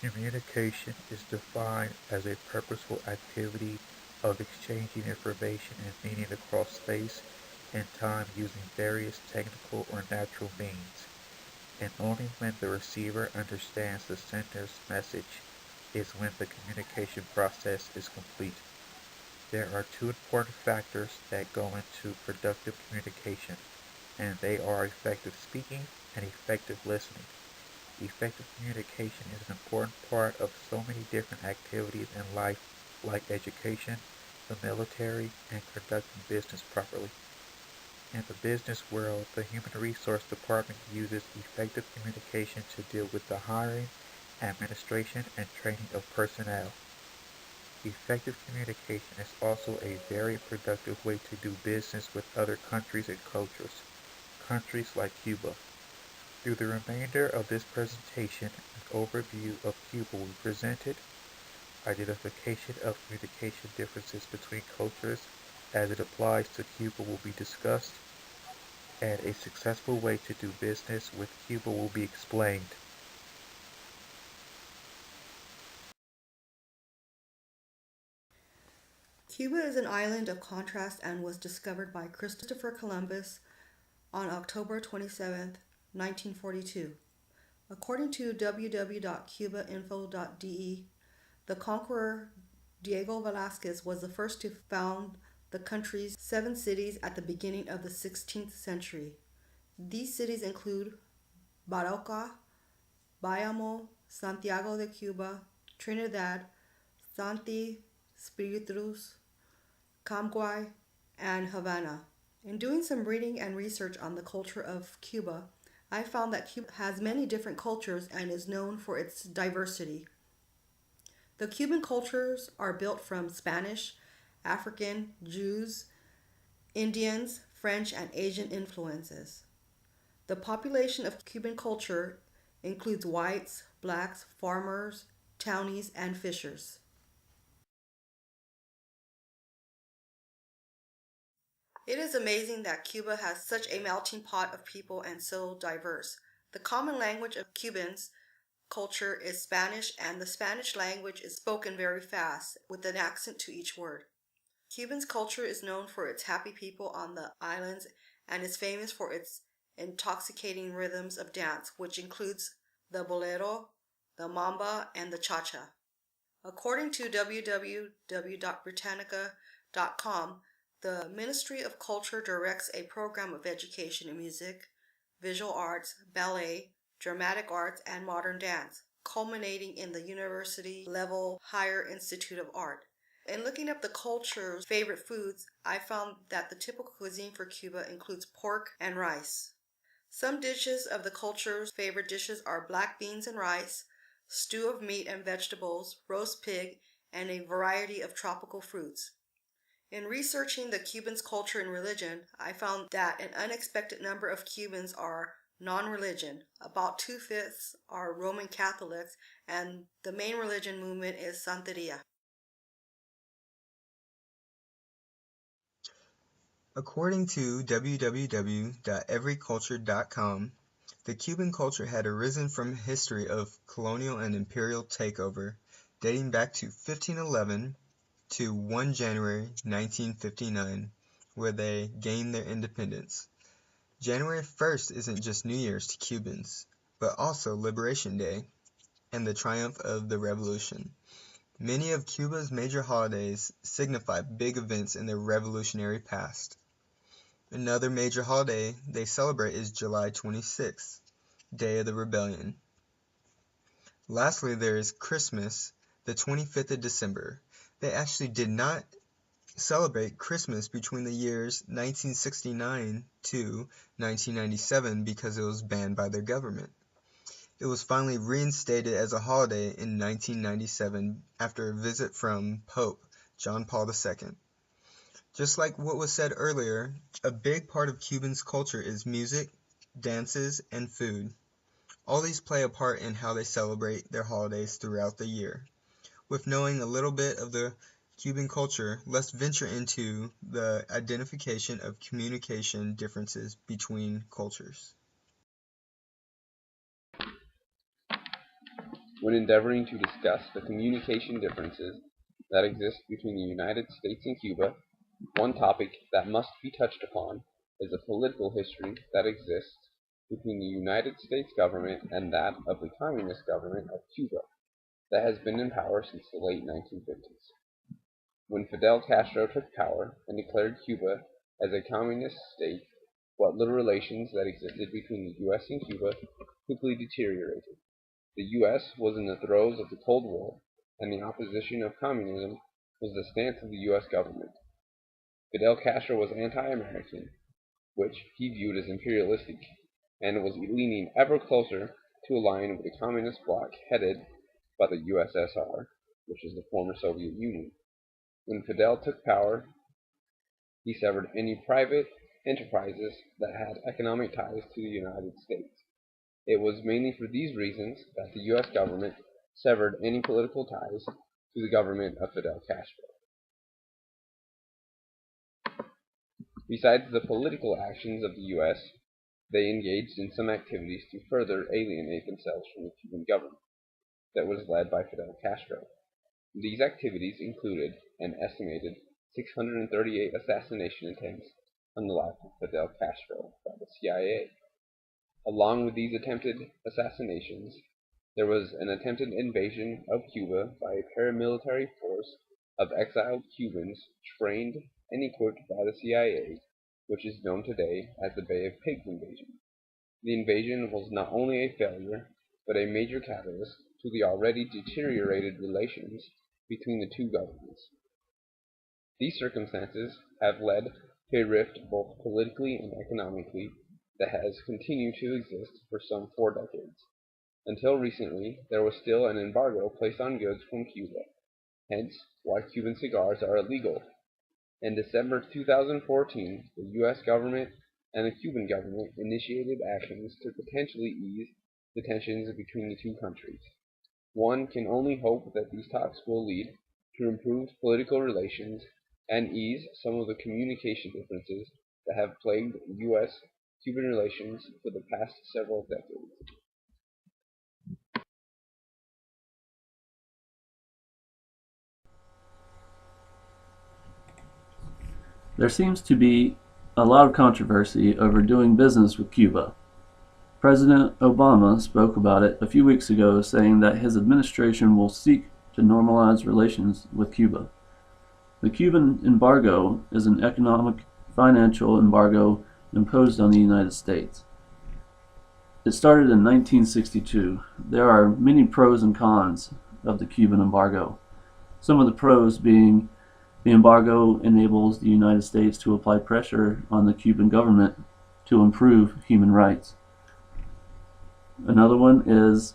Communication is defined as a purposeful activity of exchanging information and meaning across space and time using various technical or natural means, and only when the receiver understands the sender's message is when the communication process is complete. There are two important factors that go into productive communication, and they are effective speaking and effective listening. Effective communication is an important part of so many different activities in life, like education, the military, and conducting business properly. In the business world, the human resource department uses effective communication to deal with the hiring, administration, and training of personnel. Effective communication is also a very productive way to do business with other countries and cultures, countries like Cuba. Through the remainder of this presentation, an overview of Cuba will be presented, identification of communication differences between cultures as it applies to Cuba will be discussed, and a successful way to do business with Cuba will be explained. Cuba is an island of contrast and was discovered by Christopher Columbus on October 27, 1942. According to www.cubainfo.de, the conqueror Diego Velázquez was the first to found the country's seven cities at the beginning of the 16th century. These cities include Barauca, Bayamo, Santiago de Cuba, Trinidad, Santi Spiritus, Camguay, and Havana. In doing some reading and research on the culture of Cuba, I found that Cuba has many different cultures and is known for its diversity. The Cuban cultures are built from Spanish, African, Jews, Indians, French, and Asian influences. The population of Cuban culture includes whites, blacks, farmers, townies, and fishers. It is amazing that Cuba has such a melting pot of people and so diverse. The common language of Cubans culture is Spanish, and the Spanish language is spoken very fast with an accent to each word. Cubans culture is known for its happy people on the islands and is famous for its intoxicating rhythms of dance, which includes the bolero, the mamba, and the cha-cha. According to www.britannica.com, the Ministry of Culture directs a program of education in music, visual arts, ballet, dramatic arts, and modern dance, culminating in the university level Higher Institute of Art. In looking up the culture's favorite foods, I found that the typical cuisine for Cuba includes pork and rice. Some dishes of the culture's favorite dishes are black beans and rice, stew of meat and vegetables, roast pig, and a variety of tropical fruits. In researching the Cubans' culture and religion, I found that an unexpected number of Cubans are non-religion. About two-fifths are Roman Catholics, and the main religion movement is Santeria. According to www.everyculture.com, the Cuban culture had arisen from a history of colonial and imperial takeover dating back to 1511 to 1 January 1959, where they gained their independence. January 1st isn't just New Year's to Cubans, but also Liberation Day and the triumph of the revolution. Many of Cuba's major holidays signify big events in their revolutionary past. Another major holiday they celebrate is July 26th, Day of the Rebellion. Lastly, there is Christmas, the 25th of December. They actually did not celebrate Christmas between the years 1969 to 1997 because it was banned by their government. It was finally reinstated as a holiday in 1997 after a visit from Pope John Paul II. Just like what was said earlier, a big part of Cubans' culture is music, dances, and food. All these play a part in how they celebrate their holidays throughout the year. With knowing a little bit of the Cuban culture, let's venture into the identification of communication differences between cultures. when endeavoring to discuss the communication differences that exist between the United States and Cuba. One topic that must be touched upon is the political history that exists between the United States government and that of the Communist government of Cuba that has been in power since the late 1950s. When Fidel Castro took power and declared Cuba as a communist state, what little relations that existed between the U.S. and Cuba quickly deteriorated. The U.S. was in the throes of the Cold War, and the opposition of communism was the stance of the U.S. government. Fidel Castro was anti-American, which he viewed as imperialistic, and was leaning ever closer to align with the communist bloc headed by the USSR, which is the former Soviet Union. When Fidel took power, he severed any private enterprises that had economic ties to the United States. It was mainly for these reasons that the U.S. government severed any political ties to the government of Fidel Castro. Besides the political actions of the U.S., they engaged in some activities to further alienate themselves from the Cuban government that was led by Fidel Castro. These activities included an estimated 638 assassination attempts on the life of Fidel Castro by the CIA. Along with these attempted assassinations, there was an attempted invasion of Cuba by a paramilitary force of exiled Cubans trained and equipped by the CIA, which is known today as the Bay of Pigs invasion. The invasion was not only a failure, but a major catalyst to the already deteriorated relations between the two governments. These circumstances have led to a rift both politically and economically that has continued to exist for some 4 decades. Until recently, there was still an embargo placed on goods from Cuba, hence why Cuban cigars are illegal. In December 2014, the U.S. government and the Cuban government initiated actions to potentially ease the tensions between the two countries. One can only hope that these talks will lead to improved political relations and ease some of the communication differences that have plagued U.S.-Cuban relations for the past several decades. There seems to be a lot of controversy over doing business with Cuba. President Obama spoke about it a few weeks ago, saying that his administration will seek to normalize relations with Cuba. The Cuban embargo is an economic, financial embargo imposed on the United States. It started in 1962. There are many pros and cons of the Cuban embargo. Some of the pros being the embargo enables the United States to apply pressure on the Cuban government to improve human rights. Another one is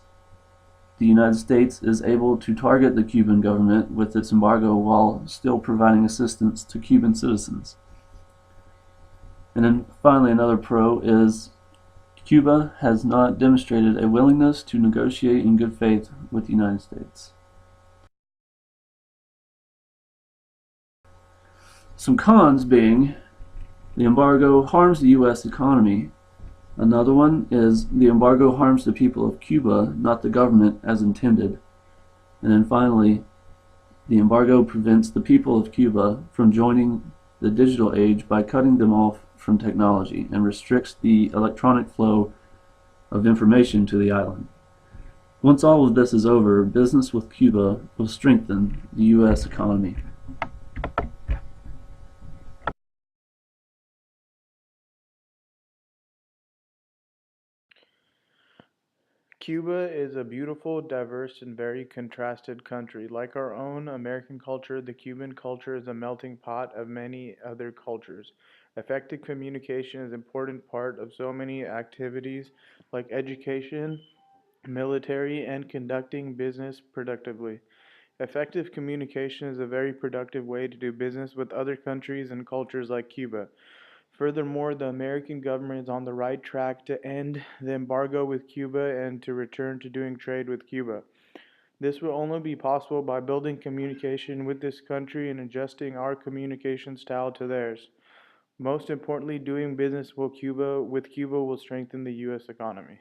the United States is able to target the Cuban government with its embargo while still providing assistance to Cuban citizens. And then finally, another pro is Cuba has not demonstrated a willingness to negotiate in good faith with the United States. Some cons being the embargo harms the U.S. economy. Another one is the embargo harms the people of Cuba, not the government as intended. And then finally, the embargo prevents the people of Cuba from joining the digital age by cutting them off from technology and restricts the electronic flow of information to the island. Once all of this is over, business with Cuba will strengthen the U.S. economy. Cuba is a beautiful, diverse, and very contrasted country. Like our own American culture, the Cuban culture is a melting pot of many other cultures. Effective communication is an important part of so many activities like education, military, and conducting business productively. Effective communication is a very productive way to do business with other countries and cultures like Cuba. Furthermore, the American government is on the right track to end the embargo with Cuba and to return to doing trade with Cuba. This will only be possible by building communication with this country and adjusting our communication style to theirs. Most importantly, doing business with Cuba will strengthen the U.S. economy.